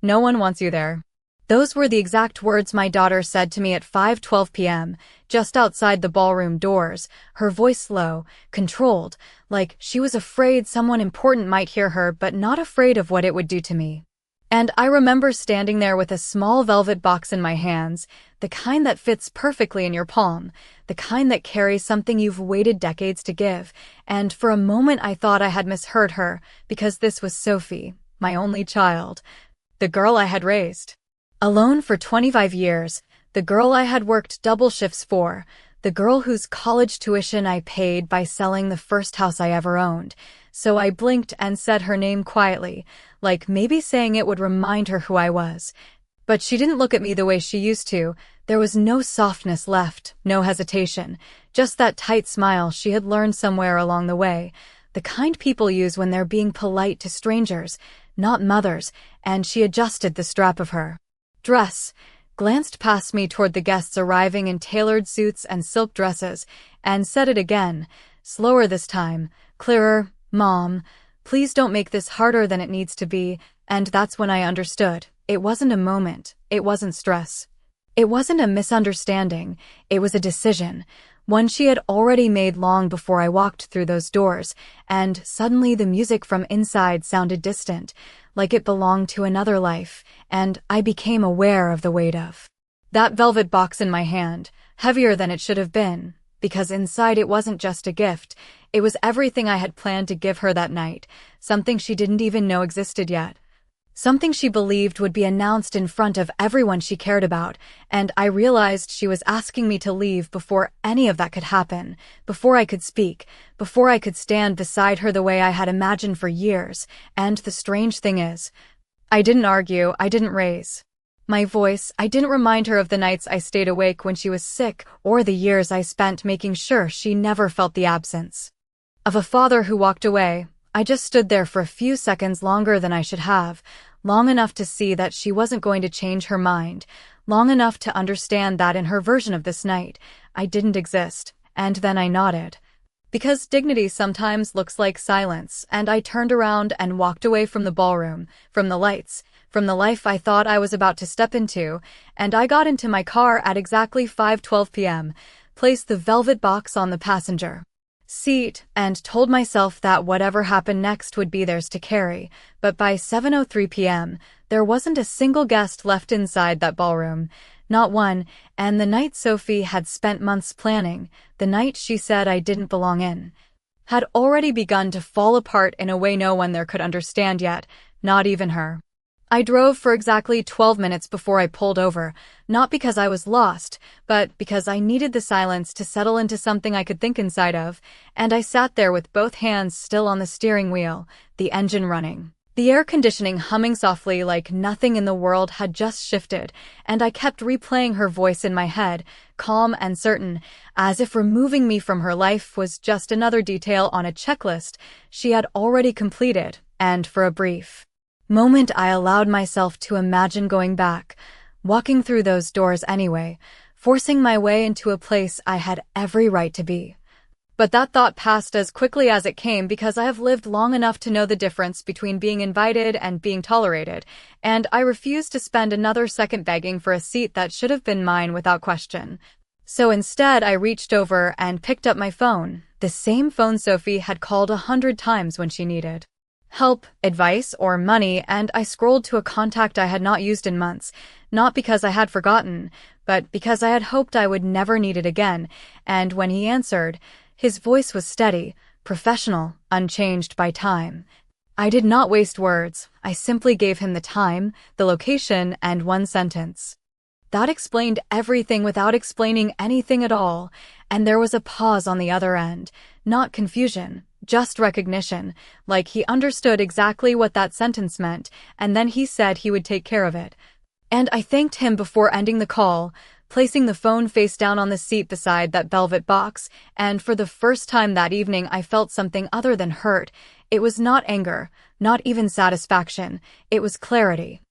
No one wants you there." Those were the exact words my daughter said to me at 5:12 p.m., just outside the ballroom doors, her voice low, controlled, like she was afraid someone important might hear her but not afraid of what it would do to me. And I remember standing there with a small velvet box in my hands, the kind that fits perfectly in your palm, the kind that carries something you've waited decades to give, and for a moment I thought I had misheard her, because this was Sophie, my only child, the girl I had raised. Alone for 25 years, the girl I had worked double shifts for, the girl whose college tuition I paid by selling the first house I ever owned. So I blinked and said her name quietly, like maybe saying it would remind her who I was. But she didn't look at me the way she used to. There was no softness left, no hesitation, just that tight smile she had learned somewhere along the way, the kind people use when they're being polite to strangers, not mothers, and she adjusted the strap of her dress, glanced past me toward the guests arriving in tailored suits and silk dresses, and said it again, slower this time, clearer, "Mom, please don't make this harder than it needs to be." And that's when I understood. It wasn't a moment. It wasn't stress. It wasn't a misunderstanding. It was a decision, one she had already made long before I walked through those doors, and suddenly the music from inside sounded distant, like it belonged to another life, and I became aware of the weight of that velvet box in my hand, heavier than it should have been, because inside it wasn't just a gift, it was everything I had planned to give her that night, something she didn't even know existed yet. Something she believed would be announced in front of everyone she cared about, and I realized she was asking me to leave before any of that could happen, before I could speak, before I could stand beside her the way I had imagined for years. And the strange thing is, I didn't argue, I didn't raise my voice, I didn't remind her of the nights I stayed awake when she was sick, or the years I spent making sure she never felt the absence of a father who walked away. I just stood there for a few seconds longer than I should have, long enough to see that she wasn't going to change her mind, long enough to understand that in her version of this night, I didn't exist, and then I nodded. Because dignity sometimes looks like silence, and I turned around and walked away from the ballroom, from the lights, from the life I thought I was about to step into, and I got into my car at exactly 5:12 p.m., placed the velvet box on the passenger seat, and told myself that whatever happened next would be theirs to carry. But by 7:03 p.m., there wasn't a single guest left inside that ballroom, not one, and the night Sophie had spent months planning, the night she said I didn't belong in, had already begun to fall apart in a way no one there could understand yet, not even her. I drove for exactly 12 minutes before I pulled over, not because I was lost, but because I needed the silence to settle into something I could think inside of, and I sat there with both hands still on the steering wheel, the engine running, the air conditioning humming softly like nothing in the world had just shifted, and I kept replaying her voice in my head, calm and certain, as if removing me from her life was just another detail on a checklist she had already completed. And for a brief moment I allowed myself to imagine going back, walking through those doors anyway, forcing my way into a place I had every right to be. But that thought passed as quickly as it came, because I have lived long enough to know the difference between being invited and being tolerated, and I refused to spend another second begging for a seat that should have been mine without question. So instead I reached over and picked up my phone, the same phone Sophie had called 100 times when she needed help, advice, or money, and I scrolled to a contact I had not used in months, not because I had forgotten, but because I had hoped I would never need it again. And when he answered, his voice was steady, professional, unchanged by time. I did not waste words. I simply gave him the time, the location, and one sentence. That explained everything without explaining anything at all, and there was a pause on the other end, not confusion, just recognition, like he understood exactly what that sentence meant, and then he said he would take care of it. And I thanked him before ending the call, placing the phone face down on the seat beside that velvet box, and for the first time that evening I felt something other than hurt. It was not anger, not even satisfaction, it was clarity.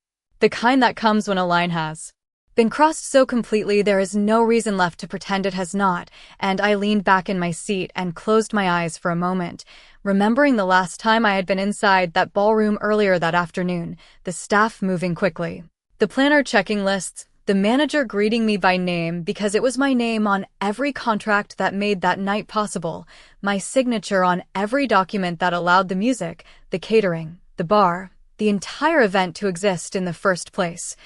The kind that comes when a line has been crossed so completely there is no reason left to pretend it has not, and I leaned back in my seat and closed my eyes for a moment, remembering the last time I had been inside that ballroom earlier that afternoon, the staff moving quickly, the planner checking lists, the manager greeting me by name because it was my name on every contract that made that night possible, my signature on every document that allowed the music, the catering, the bar, the entire event to exist in the first place.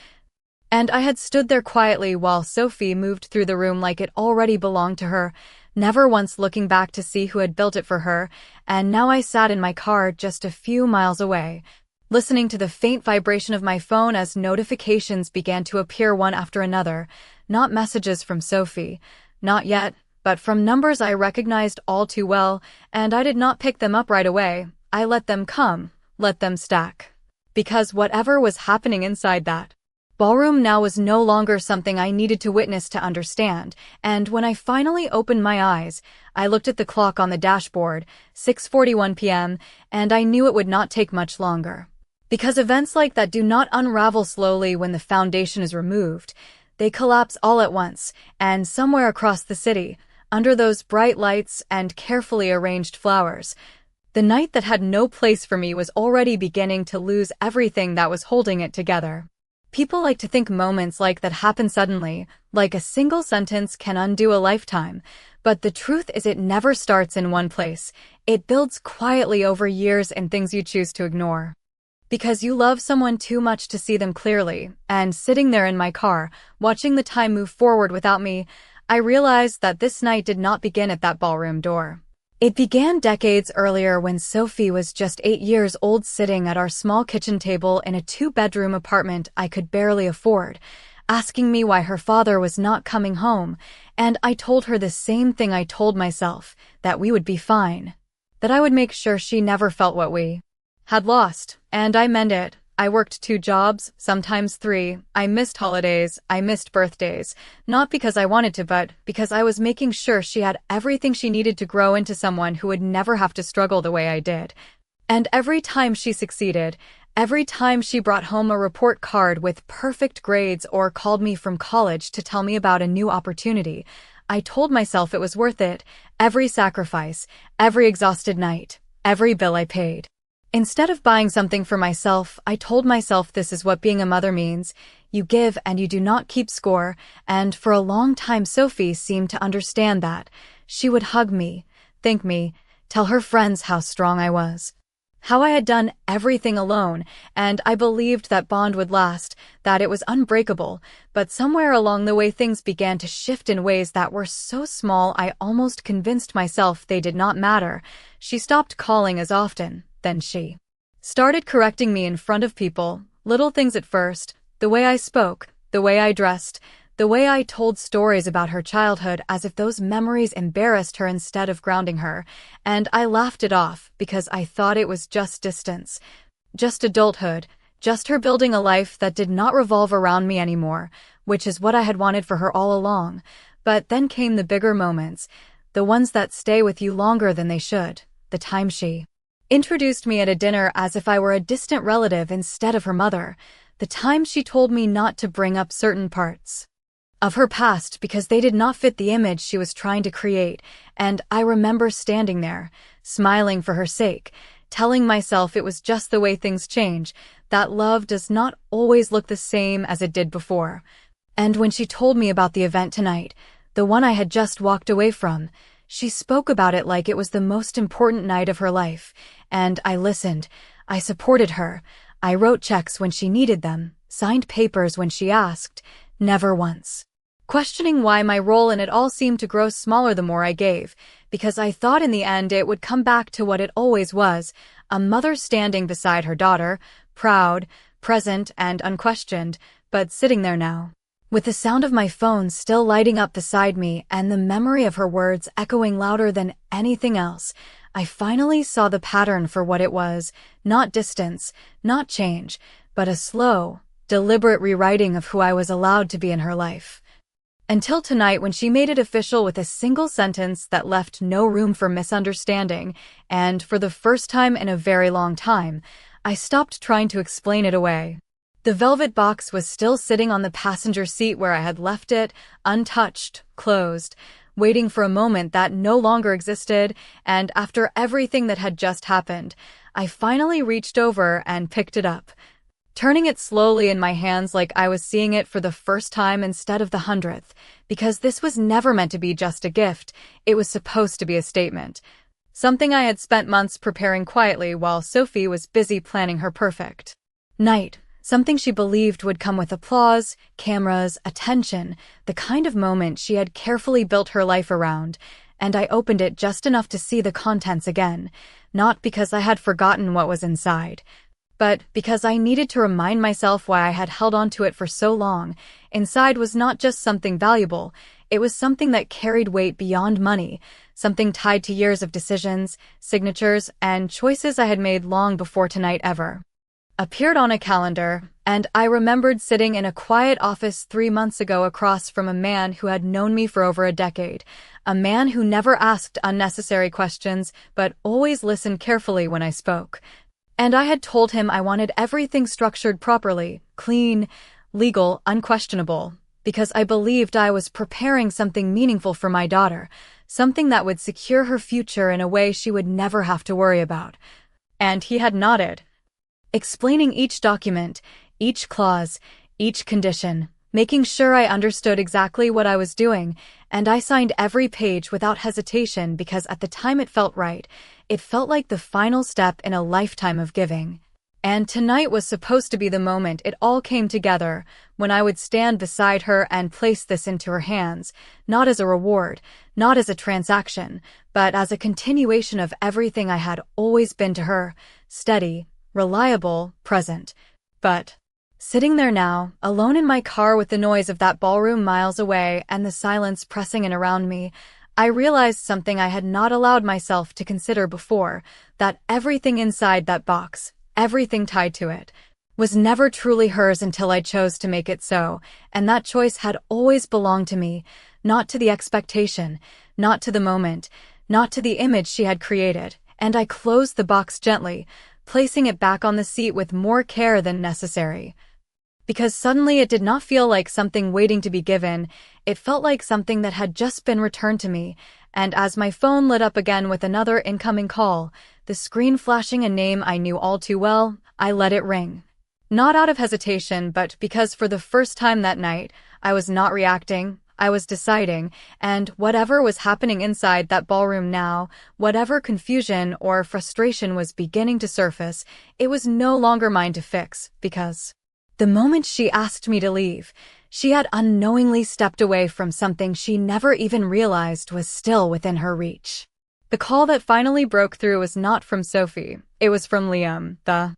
And I had stood there quietly while Sophie moved through the room like it already belonged to her, never once looking back to see who had built it for her, and now I sat in my car just a few miles away, listening to the faint vibration of my phone as notifications began to appear one after another, not messages from Sophie, not yet, but from numbers I recognized all too well, and I did not pick them up right away. I let them come, let them stack. Because whatever was happening inside that ballroom now was no longer something I needed to witness to understand, and when I finally opened my eyes, I looked at the clock on the dashboard, 6:41 p.m., and I knew it would not take much longer. Because events like that do not unravel slowly when the foundation is removed. They collapse all at once, and somewhere across the city, under those bright lights and carefully arranged flowers, the night that had no place for me was already beginning to lose everything that was holding it together. People like to think moments like that happen suddenly, like a single sentence can undo a lifetime, but the truth is it never starts in one place. It builds quietly over years in things you choose to ignore. Because you love someone too much to see them clearly, and sitting there in my car, watching the time move forward without me, I realized that this night did not begin at that ballroom door. It began decades earlier when Sophie was just 8 years old, sitting at our small kitchen table in a 2-bedroom apartment I could barely afford, asking me why her father was not coming home, and I told her the same thing I told myself, that we would be fine, that I would make sure she never felt what we had lost, and I meant it. I worked 2 jobs, sometimes 3. I missed holidays, I missed birthdays, not because I wanted to, but because I was making sure she had everything she needed to grow into someone who would never have to struggle the way I did. And every time she succeeded, every time she brought home a report card with perfect grades or called me from college to tell me about a new opportunity, I told myself it was worth it, every sacrifice, every exhausted night, every bill I paid. Instead of buying something for myself, I told myself this is what being a mother means. You give and you do not keep score, and for a long time Sophie seemed to understand that. She would hug me, thank me, tell her friends how strong I was, how I had done everything alone, and I believed that bond would last, that it was unbreakable, but somewhere along the way things began to shift in ways that were so small I almost convinced myself they did not matter. She stopped calling as often. Then she started correcting me in front of people, little things at first, the way I spoke, the way I dressed, the way I told stories about her childhood as if those memories embarrassed her instead of grounding her, and I laughed it off because I thought it was just distance, just adulthood, just her building a life that did not revolve around me anymore, which is what I had wanted for her all along. But then came the bigger moments, the ones that stay with you longer than they should, the time she introduced me at a dinner as if I were a distant relative instead of her mother, the time she told me not to bring up certain parts of her past because they did not fit the image she was trying to create, and I remember standing there, smiling for her sake, telling myself it was just the way things change, that love does not always look the same as it did before. And when she told me about the event tonight, the one I had just walked away from, she spoke about it like it was the most important night of her life, and I listened. I supported her. I wrote checks when she needed them, signed papers when she asked, never once questioning why my role in it all seemed to grow smaller the more I gave, because I thought in the end it would come back to what it always was, a mother standing beside her daughter, proud, present, and unquestioned, but sitting there now, with the sound of my phone still lighting up beside me and the memory of her words echoing louder than anything else, I finally saw the pattern for what it was, not distance, not change, but a slow, deliberate rewriting of who I was allowed to be in her life. Until tonight when she made it official with a single sentence that left no room for misunderstanding, and for the first time in a very long time, I stopped trying to explain it away. The velvet box was still sitting on the passenger seat where I had left it, untouched, closed. waiting for a moment that no longer existed, and after everything that had just happened, I finally reached over and picked it up, turning it slowly in my hands like I was seeing it for the first time instead of the 100th, because this was never meant to be just a gift, it was supposed to be a statement. Something I had spent months preparing quietly while Sophie was busy planning her perfect night. Something she believed would come with applause, cameras, attention, the kind of moment she had carefully built her life around, and I opened it just enough to see the contents again, not because I had forgotten what was inside, but because I needed to remind myself why I had held on to it for so long. Inside was not just something valuable, it was something that carried weight beyond money, something tied to years of decisions, signatures, and choices I had made long before tonight ever appeared on a calendar, and I remembered sitting in a quiet office 3 months ago across from a man who had known me for over a decade, a man who never asked unnecessary questions but always listened carefully when I spoke. And I had told him I wanted everything structured properly, clean, legal, unquestionable, because I believed I was preparing something meaningful for my daughter, something that would secure her future in a way she would never have to worry about. And he had nodded, explaining each document, each clause, each condition, making sure I understood exactly what I was doing, and I signed every page without hesitation because at the time it felt right. It felt like the final step in a lifetime of giving. And tonight was supposed to be the moment it all came together, when I would stand beside her and place this into her hands, not as a reward, not as a transaction, but as a continuation of everything I had always been to her, steady, reliable, present. But sitting there now, alone in my car with the noise of that ballroom miles away and the silence pressing in around me, I realized something I had not allowed myself to consider before, that everything inside that box, everything tied to it, was never truly hers until I chose to make it so, and that choice had always belonged to me, not to the expectation, not to the moment, not to the image she had created, and I closed the box gently, placing it back on the seat with more care than necessary. Because suddenly it did not feel like something waiting to be given, it felt like something that had just been returned to me, and as my phone lit up again with another incoming call, the screen flashing a name I knew all too well, I let it ring. Not out of hesitation, but because for the first time that night, I was not reacting, I was deciding, and whatever was happening inside that ballroom now, whatever confusion or frustration was beginning to surface, it was no longer mine to fix, because the moment she asked me to leave, she had unknowingly stepped away from something she never even realized was still within her reach. The call that finally broke through was not from Sophie, it was from Liam, the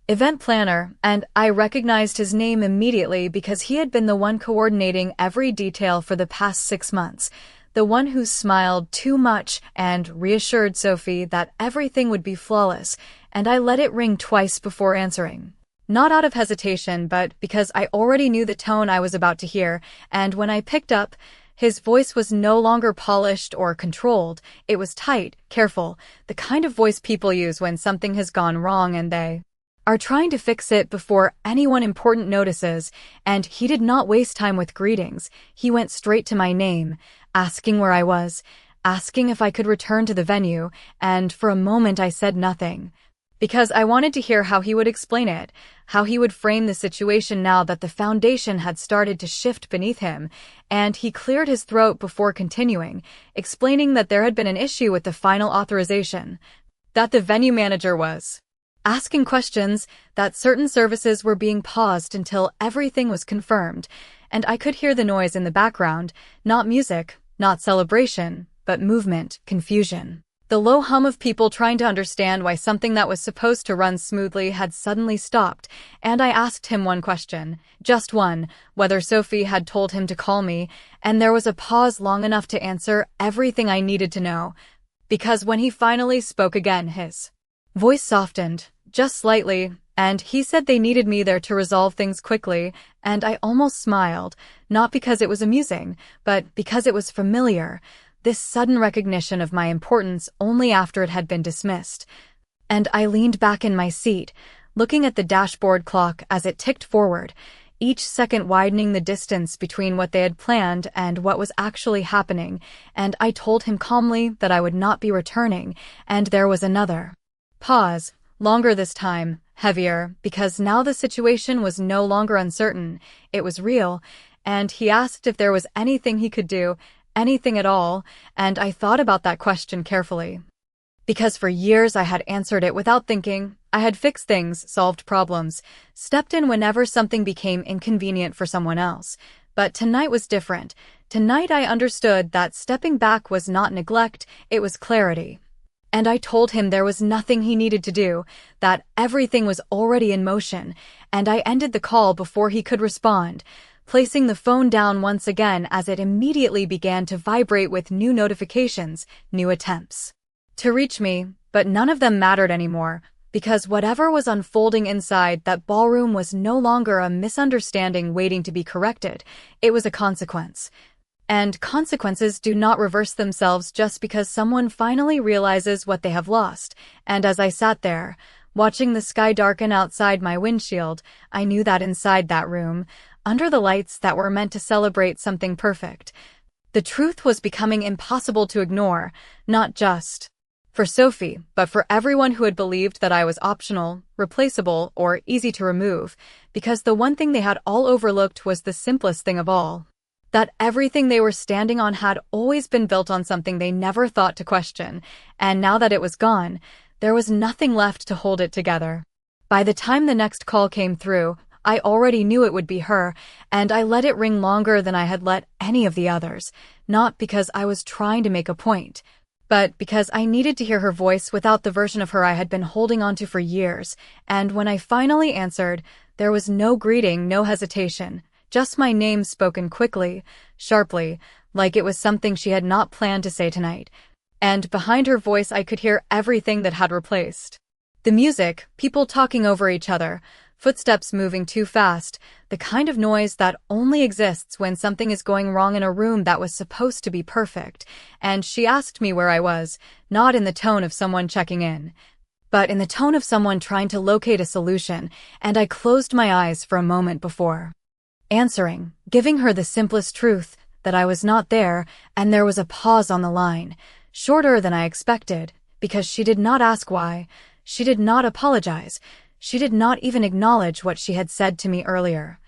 event planner, and I recognized his name immediately because he had been the one coordinating every detail for the past 6 months, the one who smiled too much and reassured Sophie that everything would be flawless, and I let it ring twice before answering. Not out of hesitation, but because I already knew the tone I was about to hear, and when I picked up, his voice was no longer polished or controlled, it was tight, careful, the kind of voice people use when something has gone wrong and they are trying to fix it before anyone important notices, and he did not waste time with greetings. He went straight to my name, asking where I was, asking if I could return to the venue, and for a moment I said nothing. Because I wanted to hear how he would explain it, how he would frame the situation now that the foundation had started to shift beneath him, and he cleared his throat before continuing, explaining that there had been an issue with the final authorization, that the venue manager was asking questions, that certain services were being paused until everything was confirmed, and I could hear the noise in the background, not music, not celebration, but movement, confusion. The low hum of people trying to understand why something that was supposed to run smoothly had suddenly stopped, and I asked him one question, just one, whether Sophie had told him to call me, and there was a pause long enough to answer everything I needed to know, because when he finally spoke again, his voice softened, just slightly, and he said they needed me there to resolve things quickly, and I almost smiled, not because it was amusing, but because it was familiar, this sudden recognition of my importance only after it had been dismissed. And I leaned back in my seat, looking at the dashboard clock as it ticked forward. each second widening the distance between what they had planned and what was actually happening, and I told him calmly that I would not be returning, and there was another pause, longer this time, heavier, because now the situation was no longer uncertain, it was real, and he asked if there was anything he could do, anything at all, and I thought about that question carefully. Because for years I had answered it without thinking. I had fixed things, solved problems, stepped in whenever something became inconvenient for someone else. But tonight was different. Tonight I understood that stepping back was not neglect, it was clarity. And I told him there was nothing he needed to do, that everything was already in motion, and I ended the call before he could respond, placing the phone down once again as it immediately began to vibrate with new notifications, new attempts to reach me, but none of them mattered anymore, because whatever was unfolding inside that ballroom was no longer a misunderstanding waiting to be corrected, it was a consequence. And consequences do not reverse themselves just because someone finally realizes what they have lost, and as I sat there, watching the sky darken outside my windshield, I knew that inside that room, under the lights that were meant to celebrate something perfect, the truth was becoming impossible to ignore, not just for Sophie, but for everyone who had believed that I was optional, replaceable, or easy to remove, because the one thing they had all overlooked was the simplest thing of all. That everything they were standing on had always been built on something they never thought to question, and now that it was gone, there was nothing left to hold it together. By the time the next call came through, I already knew it would be her, and I let it ring longer than I had let any of the others, not because I was trying to make a point, but because I needed to hear her voice without the version of her I had been holding onto for years, and when I finally answered, there was no greeting, no hesitation, just my name spoken quickly, sharply, like it was something she had not planned to say tonight. And behind her voice I could hear everything that had replaced the music, people talking over each other, footsteps moving too fast, the kind of noise that only exists when something is going wrong in a room that was supposed to be perfect. And she asked me where I was, not in the tone of someone checking in, but in the tone of someone trying to locate a solution, and I closed my eyes for a moment before answering, giving her the simplest truth, that I was not there, and there was a pause on the line, shorter than I expected, because she did not ask why, she did not apologize, she did not even acknowledge what she had said to me earlier.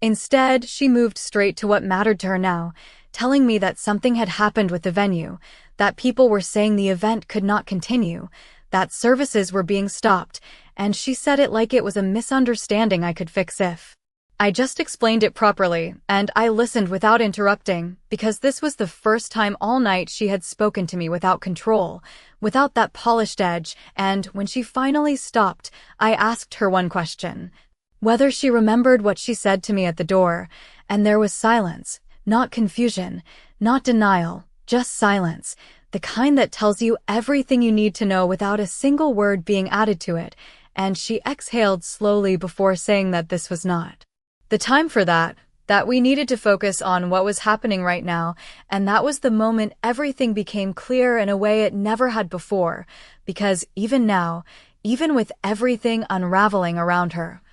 Instead, she moved straight to what mattered to her now, telling me that something had happened with the venue, that people were saying the event could not continue, that services were being stopped, and she said it like it was a misunderstanding I could fix if I just explained it properly, and I listened without interrupting, because this was the first time all night she had spoken to me without control, without that polished edge, and when she finally stopped, I asked her one question. Whether she remembered what she said to me at the door, and there was silence, not confusion, not denial, just silence, the kind that tells you everything you need to know without a single word being added to it, and she exhaled slowly before saying that this was not the time for that we needed to focus on what was happening right now, and that was the moment everything became clear in a way it never had before, because even now, even with everything unraveling around her,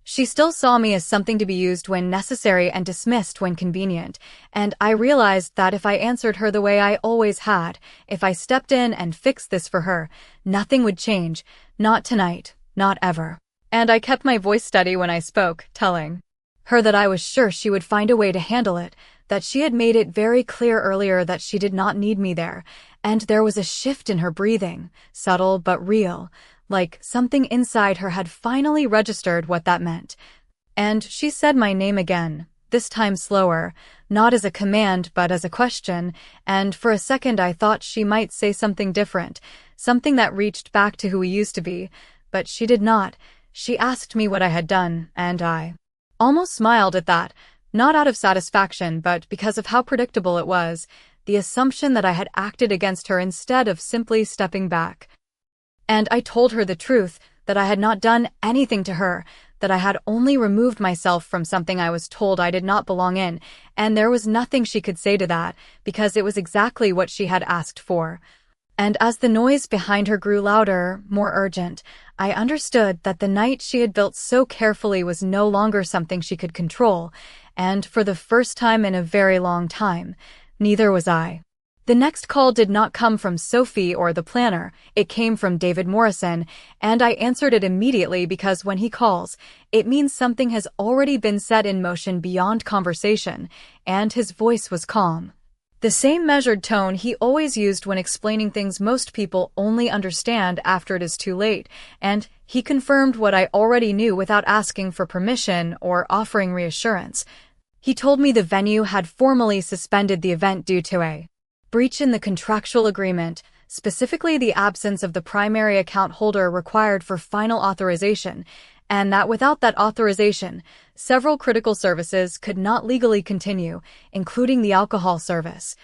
she still saw me as something to be used when necessary and dismissed when convenient, and I realized that if I answered her the way I always had, if I stepped in and fixed this for her, nothing would change, not tonight, not ever. And I kept my voice steady when I spoke, telling her that I was sure she would find a way to handle it, that she had made it very clear earlier that she did not need me there, and there was a shift in her breathing, subtle but real, like something inside her had finally registered what that meant. And she said my name again, this time slower, not as a command but as a question, and for a second I thought she might say something different, something that reached back to who we used to be, but she did not. She asked me what I had done, and I almost smiled at that, not out of satisfaction but because of how predictable it was, the assumption that I had acted against her instead of simply stepping back. And I told her the truth, that I had not done anything to her, that I had only removed myself from something I was told I did not belong in, and there was nothing she could say to that, because it was exactly what she had asked for. And as the noise behind her grew louder, more urgent, I understood that the night she had built so carefully was no longer something she could control, and for the first time in a very long time, neither was I. The next call did not come from Sophie or the planner, it came from David Morrison, and I answered it immediately because when he calls, it means something has already been set in motion beyond conversation, and his voice was calm. The same measured tone he always used when explaining things most people only understand after it is too late, and he confirmed what I already knew without asking for permission or offering reassurance. He told me the venue had formally suspended the event due to a breach in the contractual agreement, specifically the absence of the primary account holder required for final authorization, and that without that authorization, several critical services could not legally continue, including the alcohol service,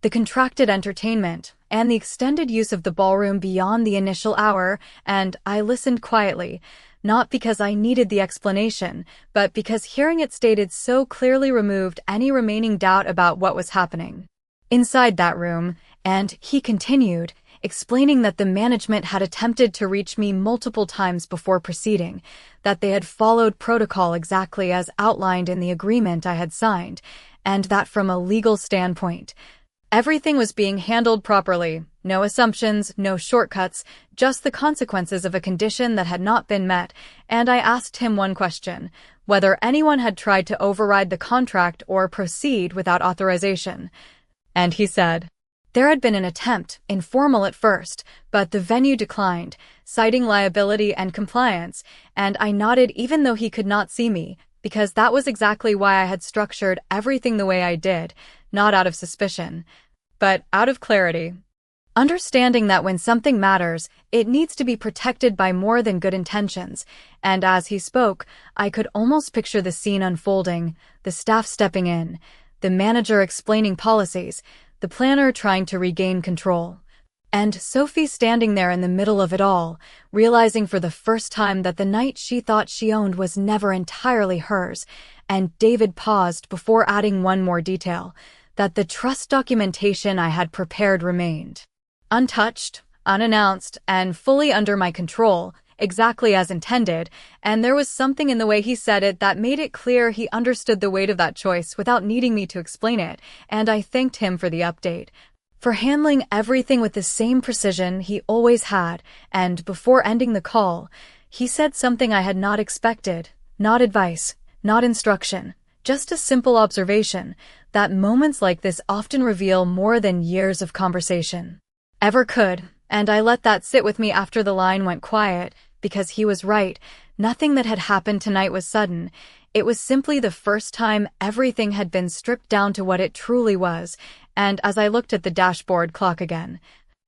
the contracted entertainment, and the extended use of the ballroom beyond the initial hour, and I listened quietly, not because I needed the explanation, but because hearing it stated so clearly removed any remaining doubt about what was happening inside that room, and he continued, explaining that the management had attempted to reach me multiple times before proceeding, that they had followed protocol exactly as outlined in the agreement I had signed, and that from a legal standpoint, everything was being handled properly, no assumptions, no shortcuts, just the consequences of a condition that had not been met, and I asked him one question, whether anyone had tried to override the contract or proceed without authorization. And he said, there had been an attempt, informal at first, but the venue declined, citing liability and compliance, and I nodded even though he could not see me, because that was exactly why I had structured everything the way I did, not out of suspicion, but out of clarity. Understanding that when something matters, it needs to be protected by more than good intentions, and as he spoke, I could almost picture the scene unfolding, the staff stepping in, the manager explaining policies, the planner trying to regain control, and Sophie standing there in the middle of it all, realizing for the first time that the night she thought she owned was never entirely hers, and David paused before adding one more detail, that the trust documentation I had prepared remained untouched, unannounced, and fully under my control, exactly as intended, and there was something in the way he said it that made it clear he understood the weight of that choice without needing me to explain it, and I thanked him for the update, for handling everything with the same precision he always had, and before ending the call, he said something I had not expected, not advice, not instruction, just a simple observation, that moments like this often reveal more than years of conversation ever could, and I let that sit with me after the line went quiet, because he was right, nothing that had happened tonight was sudden, it was simply the first time everything had been stripped down to what it truly was, and as I looked at the dashboard clock again,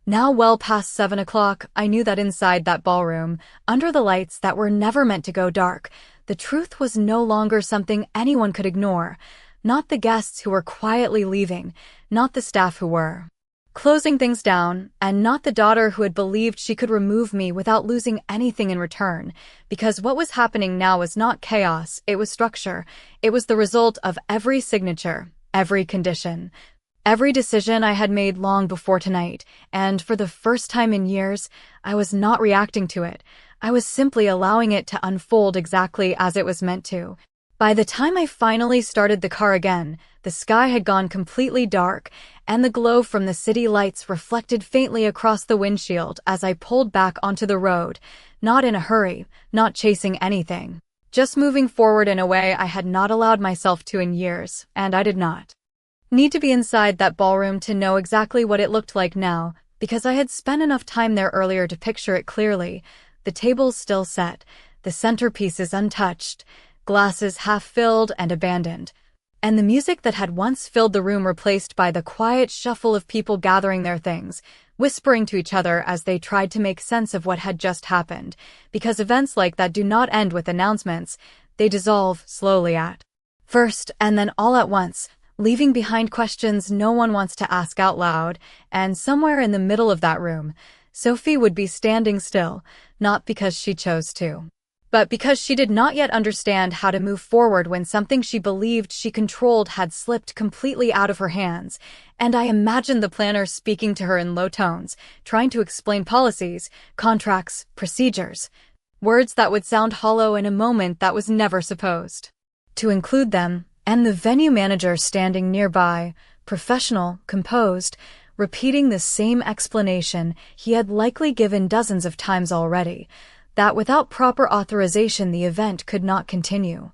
now well past 7 o'clock, I knew that inside that ballroom, under the lights that were never meant to go dark, the truth was no longer something anyone could ignore, not the guests who were quietly leaving, not the staff who were closing things down, and not the daughter who had believed she could remove me without losing anything in return, because what was happening now was not chaos, it was structure, it was the result of every signature, every condition, every decision I had made long before tonight, and for the first time in years, I was not reacting to it, I was simply allowing it to unfold exactly as it was meant to. By the time I finally started the car again, the sky had gone completely dark, and the glow from the city lights reflected faintly across the windshield as I pulled back onto the road, not in a hurry, not chasing anything, just moving forward in a way I had not allowed myself to in years, and I did not need to be inside that ballroom to know exactly what it looked like now, because I had spent enough time there earlier to picture it clearly, the tables still set, the centerpieces untouched, glasses half-filled and abandoned, and the music that had once filled the room replaced by the quiet shuffle of people gathering their things, whispering to each other as they tried to make sense of what had just happened, because events like that do not end with announcements, they dissolve slowly at first and then all at once, leaving behind questions no one wants to ask out loud, and somewhere in the middle of that room, Sophie would be standing still, not because she chose to, But because she did not yet understand how to move forward when something she believed she controlled had slipped completely out of her hands, and I imagined the planner speaking to her in low tones, trying to explain policies, contracts, procedures, words that would sound hollow in a moment that was never supposed to include them, and the venue manager standing nearby, professional, composed, repeating the same explanation he had likely given dozens of times already, that without proper authorization the event could not continue,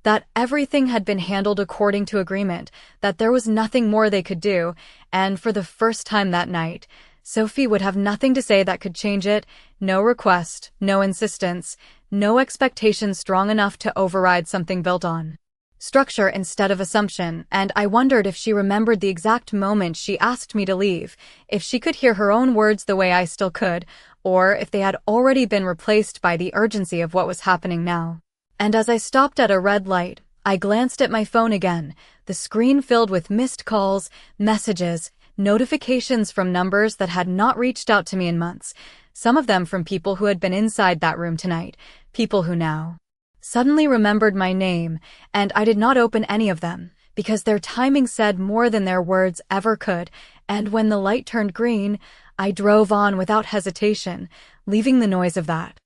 that everything had been handled according to agreement, that there was nothing more they could do, and for the first time that night, Sophie would have nothing to say that could change it, no request, no insistence, no expectation strong enough to override something built on structure instead of assumption, and I wondered if she remembered the exact moment she asked me to leave, if she could hear her own words the way I still could, or if they had already been replaced by the urgency of what was happening now. And as I stopped at a red light, I glanced at my phone again, the screen filled with missed calls, messages, notifications from numbers that had not reached out to me in months, some of them from people who had been inside that room tonight, people who now suddenly remembered my name, and I did not open any of them, because their timing said more than their words ever could, and when the light turned green, I drove on without hesitation, leaving the noise of that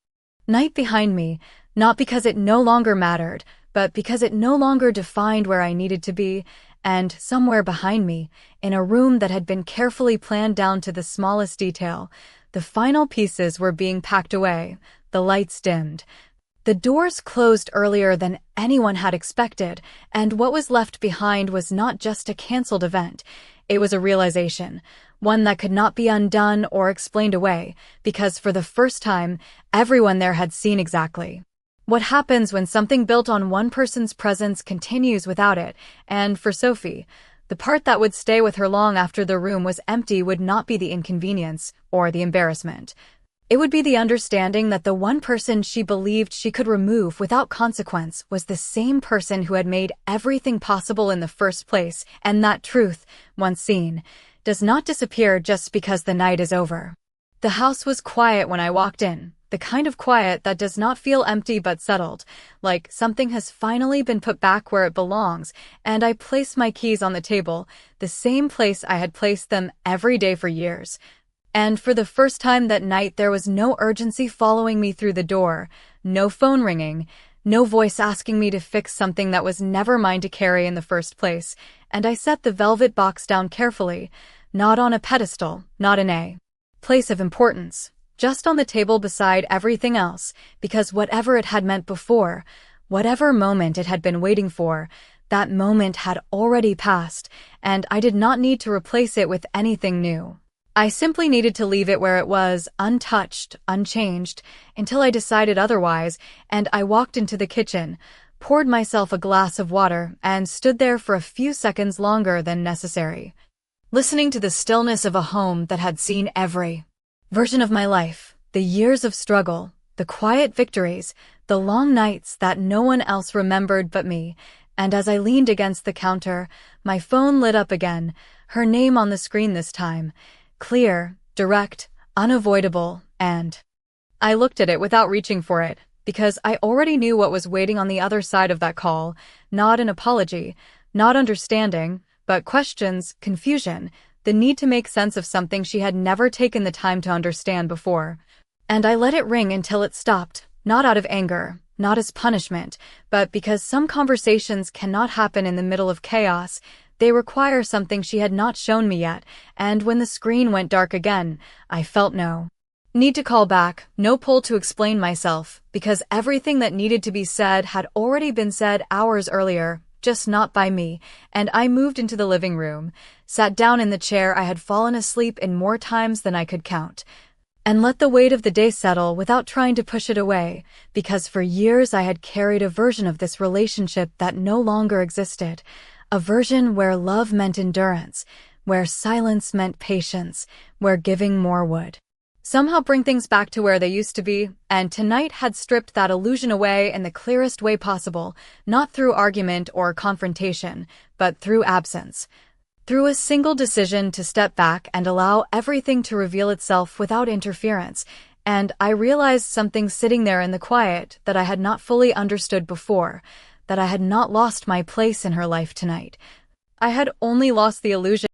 night behind me, not because it no longer mattered, but because it no longer defined where I needed to be, and somewhere behind me, in a room that had been carefully planned down to the smallest detail, the final pieces were being packed away, the lights dimmed. The doors closed earlier than anyone had expected, and what was left behind was not just a cancelled event. It was a realization, one that could not be undone or explained away, because for the first time, everyone there had seen exactly what happens when something built on one person's presence continues without it, and for Sophie, the part that would stay with her long after the room was empty would not be the inconvenience or the embarrassment. It would be the understanding that the one person she believed she could remove without consequence was the same person who had made everything possible in the first place, and that truth, once seen, does not disappear just because the night is over. The house was quiet when I walked in, the kind of quiet that does not feel empty but settled, like something has finally been put back where it belongs, and I placed my keys on the table, the same place I had placed them every day for years. And for the first time that night there was no urgency following me through the door, no phone ringing, no voice asking me to fix something that was never mine to carry in the first place, and I set the velvet box down carefully, not on a pedestal, not in a place of importance, just on the table beside everything else, because whatever it had meant before, whatever moment it had been waiting for, that moment had already passed, and I did not need to replace it with anything new. I simply needed to leave it where it was, untouched, unchanged, until I decided otherwise, and I walked into the kitchen, poured myself a glass of water, and stood there for a few seconds longer than necessary, listening to the stillness of a home that had seen every version of my life, the years of struggle, the quiet victories, the long nights that no one else remembered but me, and as I leaned against the counter, my phone lit up again, her name on the screen this time, clear, direct, unavoidable, and I looked at it without reaching for it, because I already knew what was waiting on the other side of that call, not an apology, not understanding, but questions, confusion, the need to make sense of something she had never taken the time to understand before. And I let it ring until it stopped, not out of anger, not as punishment, but because some conversations cannot happen in the middle of chaos. They require something she had not shown me yet, and when the screen went dark again, I felt no need to call back, no pull to explain myself, because everything that needed to be said had already been said hours earlier, just not by me, and I moved into the living room, sat down in the chair I had fallen asleep in more times than I could count, and let the weight of the day settle without trying to push it away, because for years I had carried a version of this relationship that no longer existed. A version where love meant endurance, where silence meant patience, where giving more would somehow bring things back to where they used to be, and tonight had stripped that illusion away in the clearest way possible, not through argument or confrontation, but through absence. Through a single decision to step back and allow everything to reveal itself without interference, And I realized something sitting there in the quiet that I had not fully understood before, that I had not lost my place in her life tonight. I had only lost the illusion